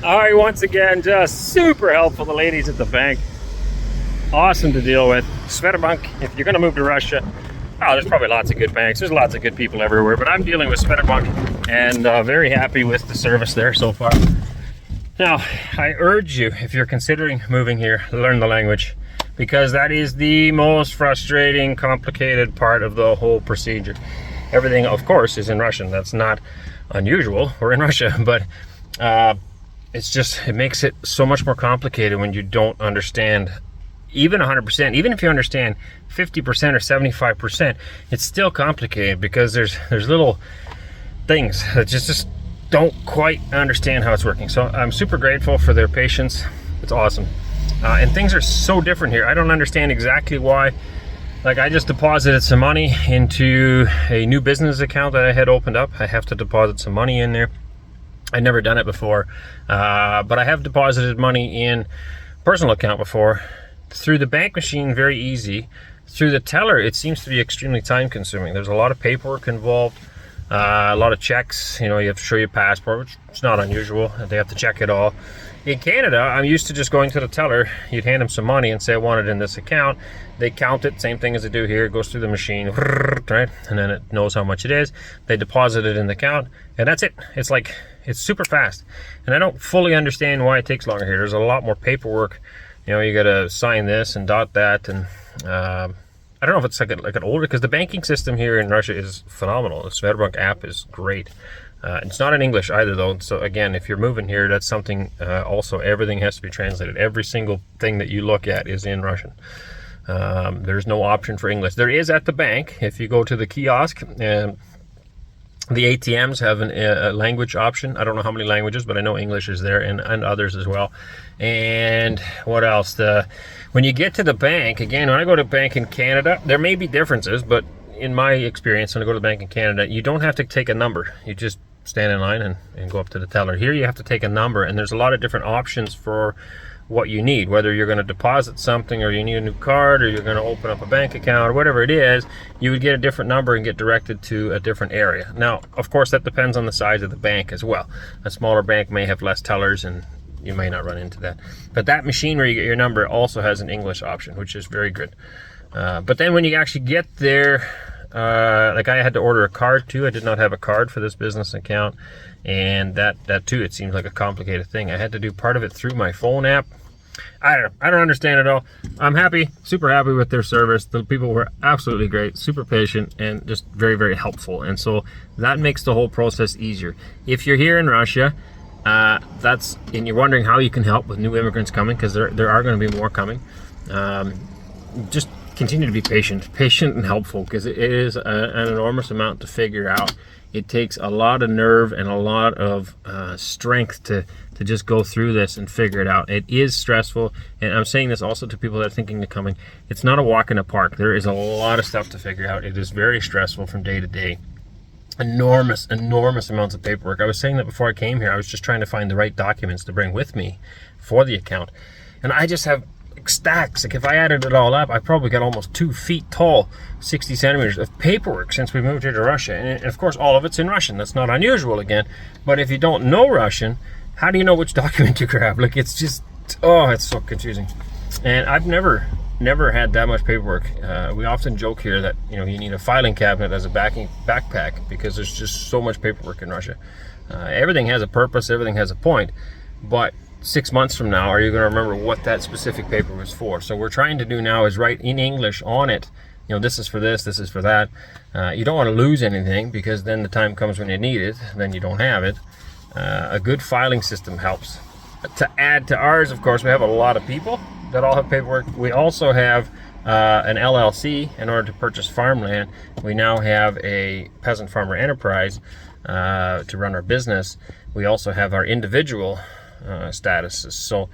All right, once again, just super helpful. The ladies at the bank, awesome to deal with. Sberbank, if you're going to move to Russia, there's probably lots of good banks. There's lots of good people everywhere, but I'm dealing with Sberbank and very happy with the service there so far. Now, I urge you, if you're considering moving here, learn the language, because that is the most frustrating, complicated part of the whole procedure. Everything, of course, is in Russian. That's not unusual. We're in Russia, but it makes it so much more complicated when you don't understand even 100%. Even if you understand 50% or 75%, it's still complicated because there's little things that just don't quite understand how it's working. So I'm super grateful for their patience. It's awesome. And things are so different here. I don't understand exactly why. Like, I just deposited some money into a new business account that I had opened up. I have to deposit some money in there. I'd never done it before, but I have deposited money in personal account before. Through the bank machine, very easy. Through the teller, it seems to be extremely time consuming. There's a lot of paperwork involved, a lot of checks. You know, you have to show your passport, which is not unusual. They have to check it all. In Canada, I'm used to just going to the teller. You'd hand them some money and say, I want it in this account. They count it, same thing as they do here. It goes through the machine, right? And then it knows how much it is. They deposit it in the account, and that's it. It's super fast. And I don't fully understand why it takes longer here. There's a lot more paperwork. You know, you got to sign this and dot that. And I don't know if it's like an older, because the banking system here in Russia is phenomenal. The Sberbank app is great. It's not in English either, though. So again, if you're moving here, that's something also everything has to be translated. Every single thing that you look at is in Russian. There's no option for English. There is at the bank. If you go to the kiosk, and the ATMs have a language option. I don't know how many languages, but I know English is there, and others as well. And what else? When you get to the bank, again, when I go to a bank in Canada, there may be differences, but in my experience, when I go to the bank in Canada, you don't have to take a number. You just stand in line and go up to the teller. Here you have to take a number, and there's a lot of different options for what you need, whether you're going to deposit something, or you need a new card, or you're going to open up a bank account, or whatever it is. You would get a different number and get directed to a different area. Now, of course, that depends on the size of the bank as well. A smaller bank may have less tellers, and you may not run into that. But that machine where you get your number also has an English option, which is very good. But then when you actually get there, like I had to order a card too. I did not have a card for this business account, and that too, it seems like a complicated thing. I had to do part of it through my phone app. I don't know. I don't understand it all. I'm happy, super happy with their service. The people were absolutely great, super patient, and just very, very helpful. And so that makes the whole process easier. If you're here in Russia, and you're wondering how you can help with new immigrants coming, because there are going to be more coming, just continue to be patient and helpful, because it is an enormous amount to figure out. It takes a lot of nerve and a lot of strength to just go through this and figure it out. It is stressful, and I'm saying this also to people that are thinking of coming. It's not a walk in the park. There is a lot of stuff to figure out. It is very stressful from day to day. Enormous amounts of paperwork. I was saying that before I came here. I was just trying to find the right documents to bring with me for the account, and I just have stacks. Like, if I added it all up, I probably got almost 2 feet tall, 60 centimeters of paperwork since we moved here to Russia. And of course, all of it's in Russian. That's not unusual again. But if you don't know Russian, how do you know which document to grab? Like, it's just, it's so confusing. And I've never had that much paperwork. We often joke here that, you need a filing cabinet as a backpack, because there's just so much paperwork in Russia. Everything has a purpose, everything has a point, but 6 months from now, are you going to remember what that specific paper was for? So what we're trying to do now is write in English on it. This is for this is for that. You don't want to lose anything, because then the time comes when you need it, then you don't have it. A good filing system helps. To add to ours, of course, we have a lot of people that all have paperwork. We also have an LLC in order to purchase farmland. We now have a peasant farmer enterprise to run our business. We also have our individual statuses. So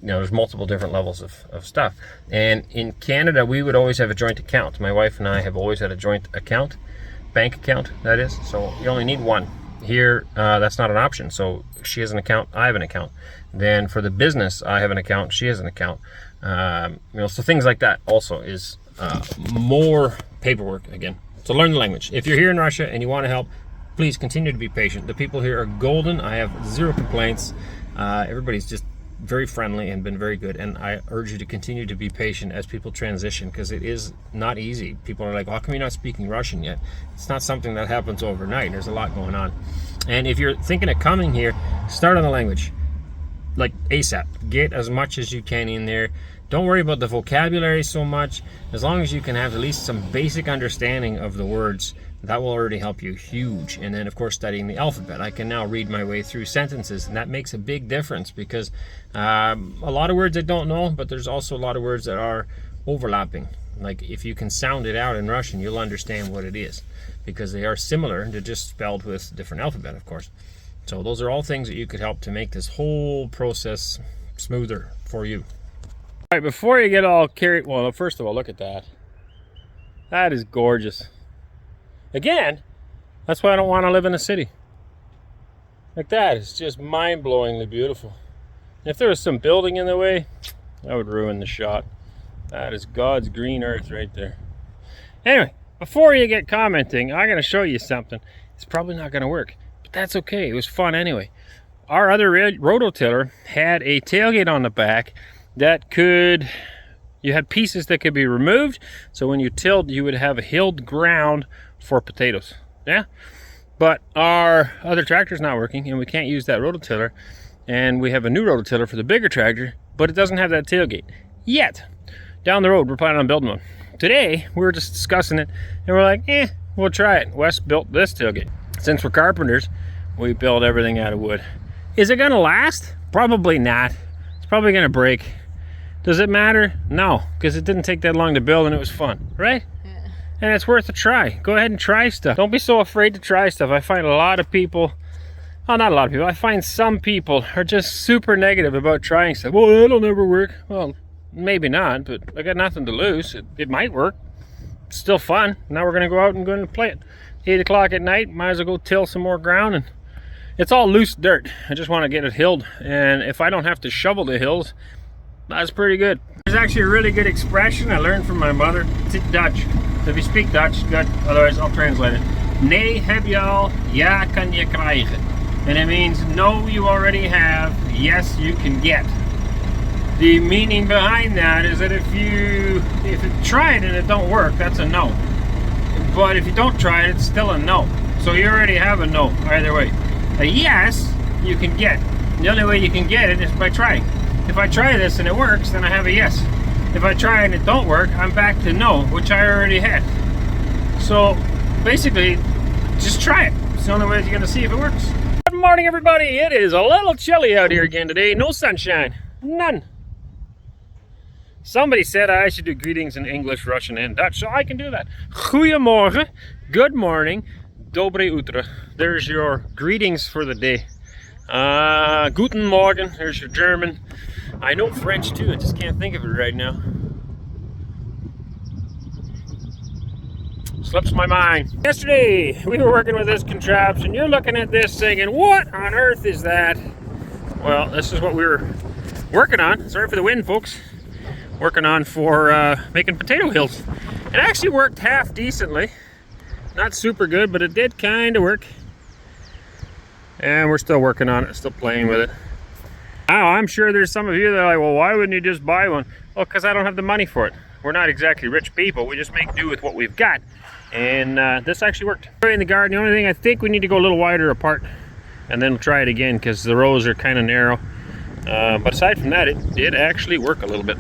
there's multiple different levels of stuff. And in Canada, we would always have a joint account. My wife and I have always had a joint account, bank account, that is. So you only need one. Here, that's not an option. So she has an account, I have an account. Then for the business, I have an account, she has an account. So things like that also is more paperwork again. So learn the language. If you're here in Russia and you want to help, please continue to be patient. The people here are golden. I have zero complaints. Everybody's just very friendly and been very good, and I urge you to continue to be patient as people transition, because it is not easy. People are like, well, how come you're not speaking Russian yet? It's not something that happens overnight. There's a lot going on. And if you're thinking of coming here, start on the language like ASAP. Get as much as you can in there. Don't worry about the vocabulary so much. As long as you can have at least some basic understanding of the words, that will already help you huge. And then of course studying the alphabet. I can now read my way through sentences, and that makes a big difference, because a lot of words I don't know, but there's also a lot of words that are overlapping. Like if you can sound it out in Russian, you'll understand what it is, because they are similar, they're just spelled with different alphabet, of course. So those are all things that you could help to make this whole process smoother for you. All right, before you get all carried, well, first of all, look at that. That is gorgeous. Again, that's why I don't want to live in a city. Like that, it's just mind-blowingly beautiful. If there was some building in the way, that would ruin the shot. That is God's green earth right there. Anyway, before you get commenting, I'm going to show you something. It's probably not going to work, but that's okay. It was fun anyway. Our other rototiller had a tailgate on the back that could, you had pieces that could be removed. So when you tilled, you would have a hilled ground for potatoes. Yeah, but our other tractor's not working, and we can't use that rototiller. And we have a new rototiller for the bigger tractor, but it doesn't have that tailgate yet. Down the road, we're planning on building one. Today, we were just discussing it, and we're like, we'll try it. Wes built this tailgate. Since we're carpenters, we build everything out of wood. Is it gonna last? Probably not. It's probably gonna break. Does it matter? No, because it didn't take that long to build, and it was fun, right? And it's worth a try. Go ahead and try stuff. Don't be so afraid to try stuff. I find a lot of people, well, not a lot of people, I find some people are just super negative about trying stuff. Well, it'll never work. Well, maybe not, but I got nothing to lose. It might work. It's still fun. Now we're gonna go out and play it. 8 o'clock at night, might as well go till some more ground. And it's all loose dirt. I just want to get it hilled. And if I don't have to shovel the hills, that's pretty good. There's actually a really good expression I learned from my mother. It's Dutch. So if you speak Dutch, good. Otherwise, I'll translate it. Nee heb je al, ja kan je krijgen. And it means no, you already have, yes, you can get. The meaning behind that is that if you try it and it don't work, that's a no. But if you don't try it, it's still a no. So you already have a no either way. A yes, you can get. The only way you can get it is by trying. If I try this and it works, then I have a yes. If I try and it don't work, I'm back to no, which I already had. So basically, just try it. It's the only way you're gonna see if it works. Good morning, everybody. It is a little chilly out here again today. No sunshine, none. Somebody said I should do greetings in English, Russian, and Dutch, so I can do that. Goedemorgen, good morning, dobre utro. There's your greetings for the day. Guten Morgen, there's your German. I know French too, I just can't think of it right now. Slips my mind. Yesterday, we were working with this contraption. You're looking at this thinking, what on earth is that? Well, this is what we were working on. Sorry for the wind, folks. Working on for making potato hills. It actually worked half decently. Not super good, but it did kind of work. And we're still working on it, still playing with it. Now, I'm sure there's some of you that are like, well, why wouldn't you just buy one? Well, because I don't have the money for it. We're not exactly rich people. We just make do with what we've got. And this actually worked. In the garden, the only thing I think we need to go a little wider apart, and then we'll try it again because the rows are kind of narrow. But aside from that, it did actually work a little bit.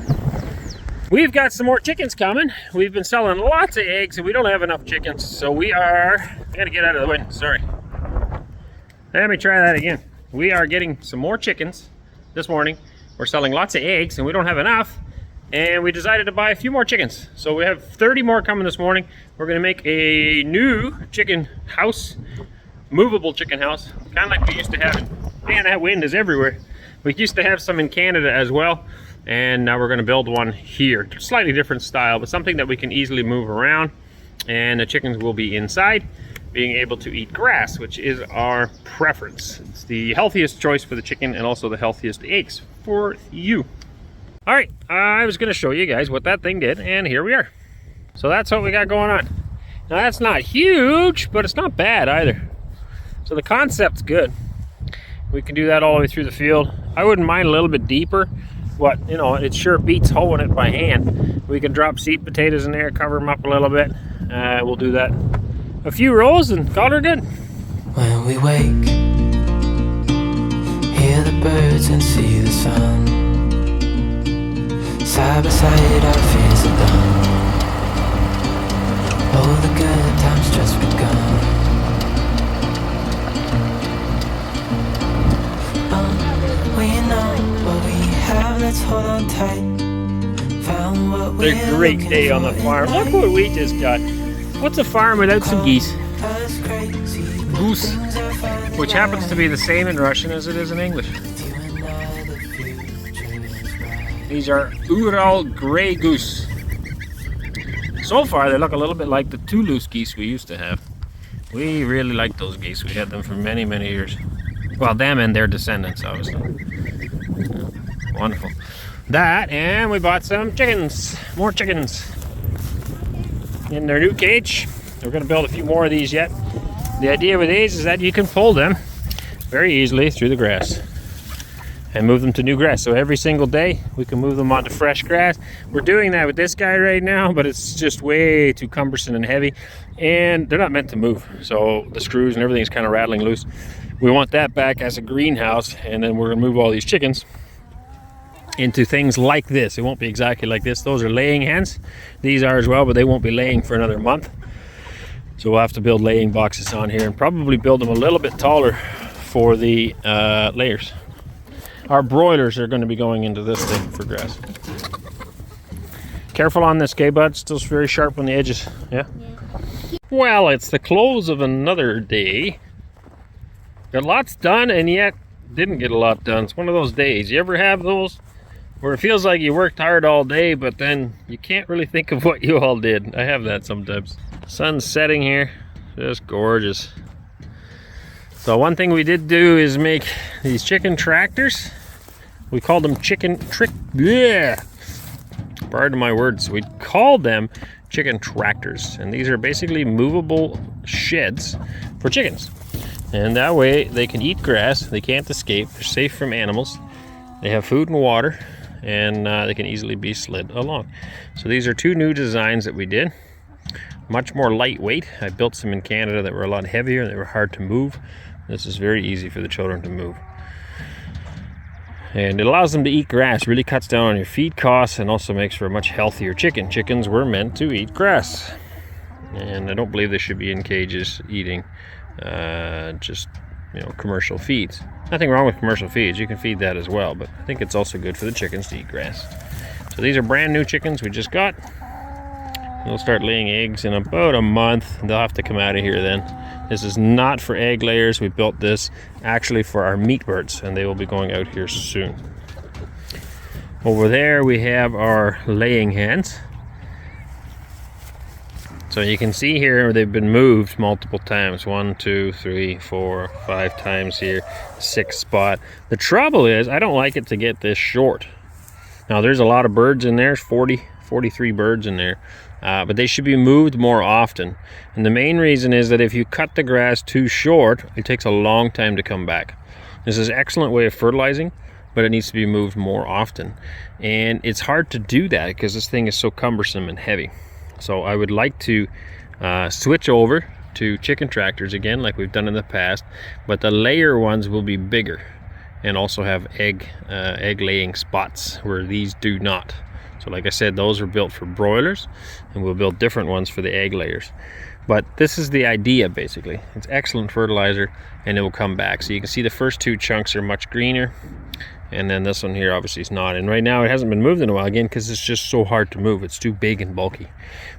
We've got some more chickens coming. We've been selling lots of eggs and we don't have enough chickens. So we are, I gotta get out of the way, sorry. Let me try that again. We are getting some more chickens this morning. We're selling lots of eggs and we don't have enough. And we decided to buy a few more chickens. So we have 30 more coming this morning. We're gonna make a new chicken house, movable chicken house, kind of like we used to have it. Man, that wind is everywhere. We used to have some in Canada as well. And now we're gonna build one here. Slightly different style, but something that we can easily move around. And the chickens will be inside, being able to eat grass, which is our preference. It's the healthiest choice for the chicken and also the healthiest eggs for you. All right, I was gonna show you guys what that thing did, and here we are. So that's what we got going on. Now that's not huge, but it's not bad either. So the concept's good. We can do that all the way through the field. I wouldn't mind a little bit deeper, but you know, it sure beats hoeing it by hand. We can drop seed potatoes in there, cover them up a little bit. We'll do that a few rows and call her good. When we wake, hear the birds and see the sun. Side by side our fears are done. Oh, the good times just begun. We know what we have, let's hold on tight. Found what we're a great day on the farm. Look what we just got. What's a farm without some geese? Goose, which happens to be the same in Russian as it is in English. These are Ural gray goose. So far, they look a little bit like the Toulouse geese we used to have. We really like those geese. We had them for many, many years. Well, them and their descendants, obviously. Yeah, wonderful. That, and we bought some chickens. More chickens. In their new cage. We're going to build a few more of these yet. The idea with these is that you can pull them very easily through the grass and move them to new grass. So every single day we can move them onto fresh grass. We're doing that with this guy right now, but it's just way too cumbersome and heavy, and they're not meant to move. So the screws and everything's kind of rattling loose. We want that back as a greenhouse, and then we're gonna move all these chickens into things like this. It won't be exactly like this. Those are laying hens. These are as well, but they won't be laying for another month. So we'll have to build laying boxes on here and probably build them a little bit taller for the layers. Our broilers are going to be going into this thing for grass. Careful on this, okay, bud? Still very sharp on the edges. Yeah? Well, it's the close of another day. Got lots done and yet didn't get a lot done. It's one of those days. You ever have those where it feels like you worked hard all day, but then you can't really think of what you all did? I have that sometimes. Sun's setting here. Just gorgeous. So one thing we did do is make these chicken tractors. We called them pardon my words. We called them chicken tractors. And these are basically movable sheds for chickens. And that way they can eat grass. They can't escape. They're safe from animals. They have food and water. And they can easily be slid along. So these are two new designs that we did. Much more lightweight. I built some in Canada that were a lot heavier. They were hard to move. This is very easy for the children to move. And it allows them to eat grass. Really cuts down on your feed costs and also makes for a much healthier chicken. Chickens were meant to eat grass. And I don't believe they should be in cages eating just, you know, commercial feeds. Nothing wrong with commercial feeds. You can feed that as well. But I think it's also good for the chickens to eat grass. So these are brand new chickens we just got. They'll start laying eggs in about a month. They'll have to come out of here then. This is not for egg layers. We built this actually for our meat birds, and they will be going out here soon. Over there we have our laying hens. So you can see here they've been moved multiple times. 1, 2, 3, 4, 5 times here. 6th spot. The trouble is I don't like it to get this short. Now there's a lot of birds in there. There's 43 birds in there. But they should be moved more often. And the main reason is that if you cut the grass too short, it takes a long time to come back. This is an excellent way of fertilizing, but it needs to be moved more often. And it's hard to do that because this thing is so cumbersome and heavy. So I would like to switch over to chicken tractors again like we've done in the past, but the layer ones will be bigger and also have egg laying spots where these do not. So like I said, those are built for broilers, and we'll build different ones for the egg layers. But this is the idea basically. It's excellent fertilizer and it will come back. So you can see the first 2 chunks are much greener, and then this one here obviously is not. And right now it hasn't been moved in a while, again, because it's just so hard to move. It's too big and bulky.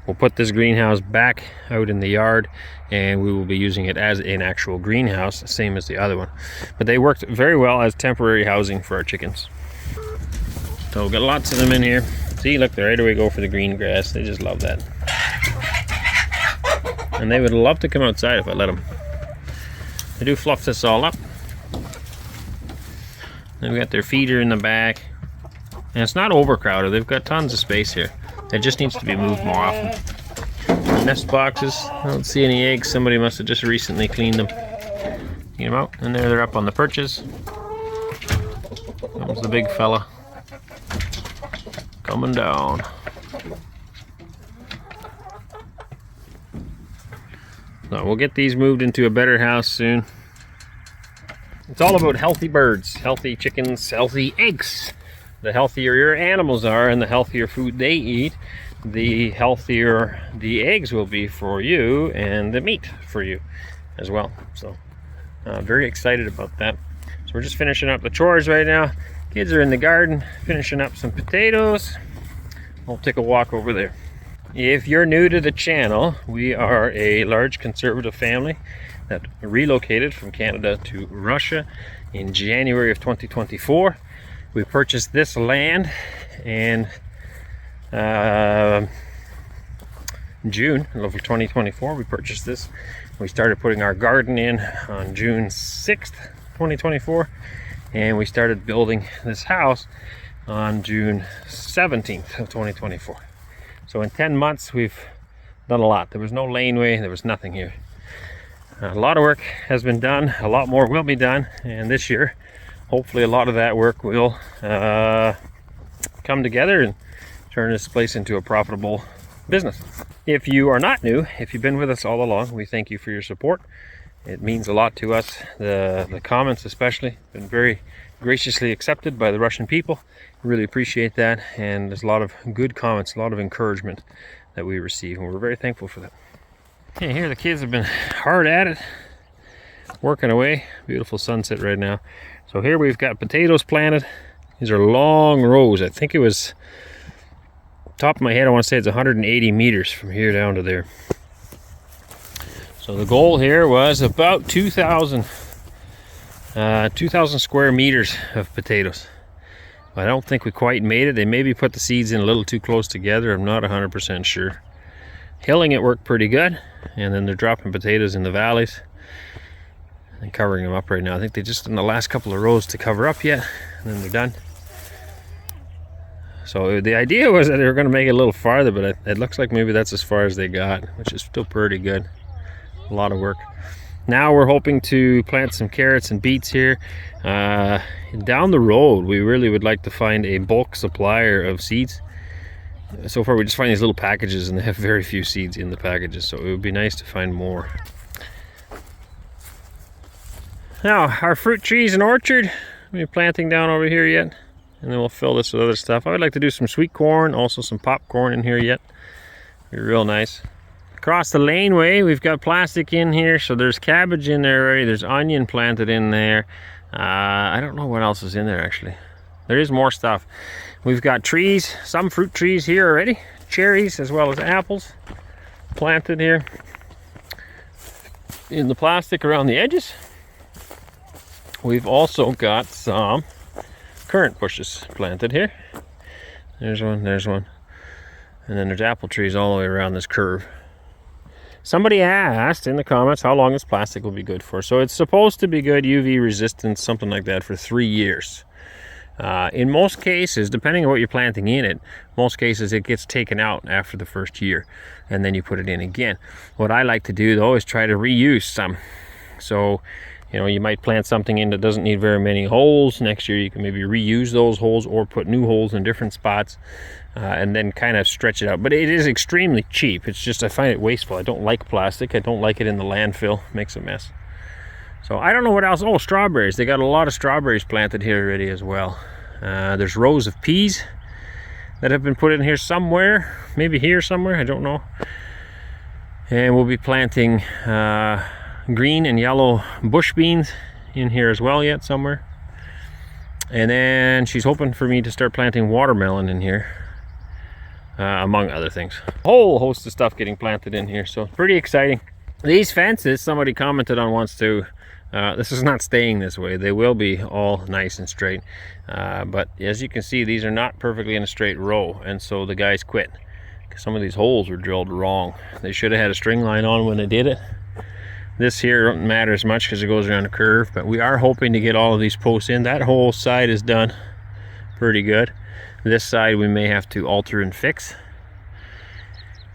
We'll put this greenhouse back out in the yard, and we will be using it as an actual greenhouse, same as the other one. But they worked very well as temporary housing for our chickens. So we've got lots of them in here. See, look, they right away go for the green grass. They just love that. And they would love to come outside if I let them. They do fluff this all up. They've got their feeder in the back. And it's not overcrowded. They've got tons of space here. It just needs to be moved more often. Nest boxes. I don't see any eggs. Somebody must have just recently cleaned them. Clean them out. And there they're up on the perches. Comes the big fella. Coming down. So we'll get these moved into a better house soon. It's all about healthy birds, healthy chickens, healthy eggs. The healthier your animals are and the healthier food they eat, the healthier the eggs will be for you and the meat for you as well. So very excited about that. So we're just finishing up the chores right now. Kids are in the garden finishing up some potatoes. I'll take a walk over there. If you're new to the channel, we are a large conservative family that relocated from Canada to Russia in January of 2024. We purchased this land in June of 2024. We purchased this. We started putting our garden in on June 6th, 2024, and we started building this house on June 17th of 2024. So in 10 months we've done a lot. There was no laneway, there was nothing here. A lot of work has been done, a lot more will be done, and this year hopefully a lot of that work will come together and turn this place into a profitable business. If you are not new, if you've been with us all along, we thank you for your support. It means a lot to us. The comments especially been very graciously accepted by the Russian people. Really appreciate that, and there's a lot of good comments, a lot of encouragement that we receive, and we're very thankful for that. Okay, here the kids have been hard at it, working away. Beautiful sunset right now. So here we've got potatoes planted. These are long rows. I think it was, top of my head, I want to say it's 180 meters from here down to there. So the goal here was about 2,000 square meters of potatoes. I don't think we quite made it. They maybe put the seeds in a little too close together. I'm not 100% sure. Hilling it worked pretty good, and then they're dropping potatoes in the valleys and covering them up right now. I think they just in the last couple of rows to cover up yet, and then they're done. So the idea was that they were going to make it a little farther, but it looks like maybe that's as far as they got, which is still pretty good. A lot of work. Now we're hoping to plant some carrots and beets here. Down the road, we really would like to find a bulk supplier of seeds. So far we just find these little packages and they have very few seeds in the packages, so it would be nice to find more. Now our fruit trees and orchard, we're planting down over here yet, and then we'll fill this with other stuff. I would like to do some sweet corn, also some popcorn in here yet. Be real nice. Across the laneway we've got plastic in here, so there's cabbage in there already, there's onion planted in there. I don't know what else is in there actually. There is more stuff. We've got trees, some fruit trees here already, cherries as well as apples planted here in the plastic around the edges. We've also got some currant bushes planted here. There's one, and then there's apple trees all the way around this curve. Somebody asked in the comments how long this plastic will be good for. So it's supposed to be good UV resistance, something like that, for 3 years. In most cases, depending on what you're planting in it, most cases it gets taken out after the first year and then you put it in again. What I like to do though is try to reuse some. So, you know, you might plant something in that doesn't need very many holes. Next year you can maybe reuse those holes or put new holes in different spots and then kind of stretch it out. But it is extremely cheap. It's just I find it wasteful. I don't like plastic. I don't like it in the landfill. It makes a mess. So I don't know what else. Oh, strawberries. They got a lot of strawberries planted here already as well. There's rows of peas that have been put in here somewhere. Maybe here somewhere. I don't know. And we'll be planting green and yellow bush beans in here as well yet somewhere. And then she's hoping for me to start planting watermelon in here. Among other things. A whole host of stuff getting planted in here. So pretty exciting. These fences, somebody commented on once too. This is not staying this way. They will be all nice and straight. But as you can see, these are not perfectly in a straight row. And so the guys quit. Because some of these holes were drilled wrong. They should have had a string line on when they did it. This here doesn't matter as much because it goes around a curve. But we are hoping to get all of these posts in. That whole side is done pretty good. This side we may have to alter and fix.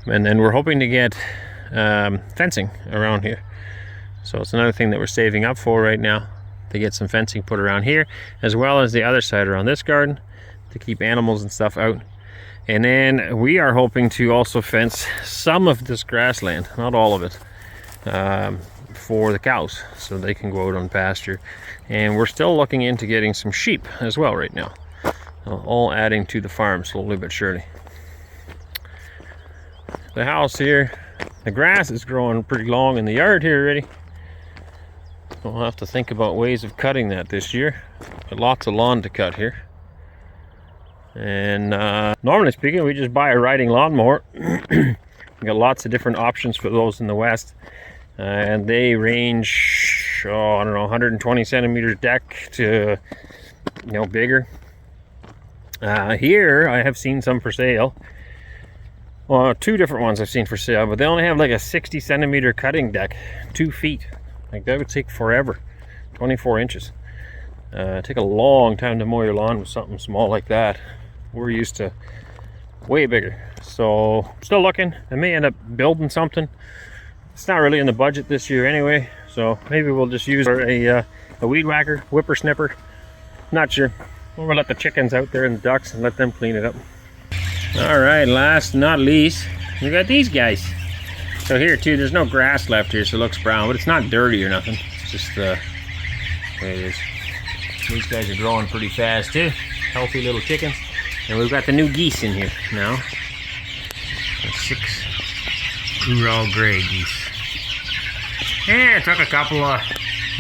And then we're hoping to get fencing around here. So it's another thing that we're saving up for right now. to get some fencing put around here, as well as the other side around this garden to keep animals and stuff out. And then we are hoping to also fence some of this grassland, not all of it, for the cows so they can go out on pasture. And we're still looking into getting some sheep as well right now, all adding to the farm slowly but surely. The house here, the grass is growing pretty long in the yard here already. We'll have to think about ways of cutting that this year, but lots of lawn to cut here. And normally speaking, we just buy a riding lawnmower. We got lots of different options for those in the West, and they range, oh, I don't know, 120 centimeter deck to, you know, bigger. Here I have seen some for sale. Well, 2 different ones I've seen for sale, but they only have like a 60 centimeter cutting deck, 2 feet. Like that would take forever, 24 inches. Take a long time to mow your lawn with something small like that. We're used to way bigger. So still looking. I may end up building something. It's not really in the budget this year anyway, so maybe we'll just use a weed whacker, whippersnipper. Not sure. We'll let the chickens out there and the ducks and let them clean it up. All right, last not least, we got these guys. So here too, there's no grass left here, so it looks brown, but it's not dirty or nothing. It's just there it is. These guys are growing pretty fast too. Healthy little chickens. And we've got the new geese in here now. 6 Ural gray geese. And it took a couple of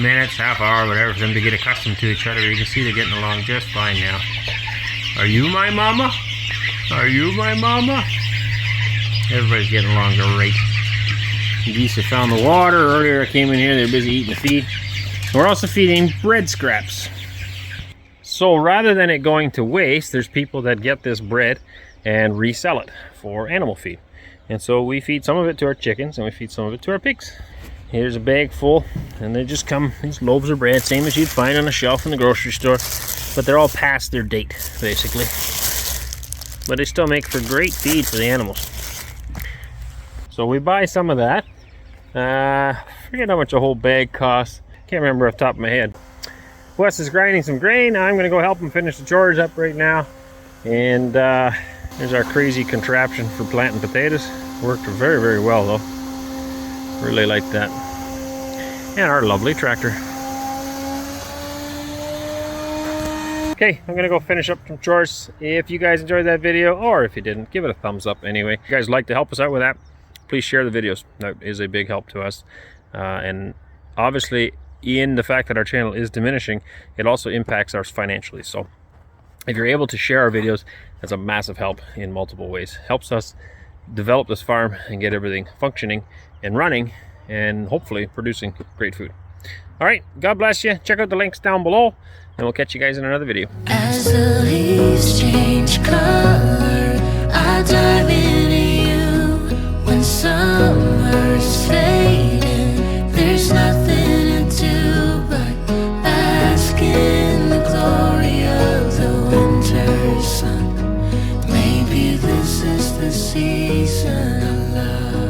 minutes, half hour, whatever, for them to get accustomed to each other. You can see they're getting along just fine now. Are you my mama? Are you my mama? Everybody's getting along great. The geese have found the water. Earlier I came in here, they're busy eating the feed. We're also feeding bread scraps. So rather than it going to waste, there's people that get this bread and resell it for animal feed. And so we feed some of it to our chickens and we feed some of it to our pigs. Here's a bag full, and they just come, these loaves of bread, same as you'd find on a shelf in the grocery store, but they're all past their date, basically. But they still make for great feed for the animals. So we buy some of that. Forget how much a whole bag costs. Can't remember off the top of my head. Wes is grinding some grain. I'm going to go help him finish the chores up right now. And there's our crazy contraption for planting potatoes. Worked very, very well though. Really like that. And our lovely tractor. Okay, I'm going to go finish up some chores. If you guys enjoyed that video, or if you didn't, give it a thumbs up anyway. If you guys like to help us out with that, please share the videos. That is a big help to us. And obviously, in the fact that our channel is diminishing, it also impacts us financially. So if you're able to share our videos, that's a massive help in multiple ways. Helps us develop this farm and get everything functioning and running and hopefully producing great food. All right, God bless you. Check out the links down below and we'll catch you guys in another video. As the leaves change color, I dive into you. When summer's fading, there's nothing to do but bask in the glory of the winter sun. Maybe this is the season of love.